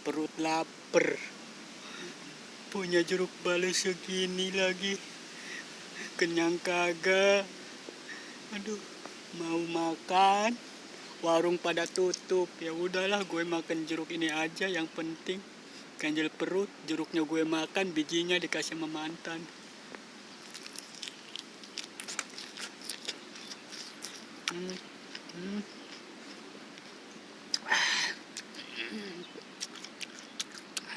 Perut lapar. Punya jeruk bale segini lagi. Kenyang kagak. Aduh, mau makan. Warung pada tutup. Ya udahlah, gue makan jeruk ini aja yang penting. Ganjel perut, jeruknya gue makan, bijinya dikasih sama mantan.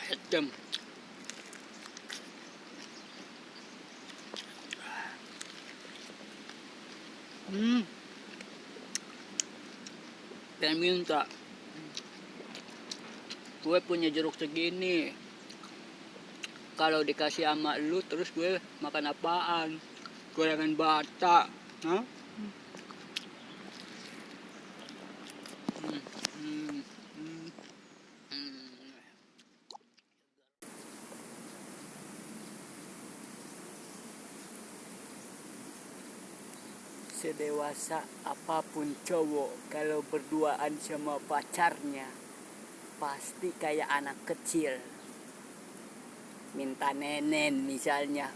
Adem. Pengen minta. Gue punya jeruk segini. Kalau dikasih sama lu terus gue makan apaan? Gorengan bata. Hah? Sedewasa apapun cowok kalau berduaan sama pacarnya pasti kayak anak kecil. Minta nenen misalnya.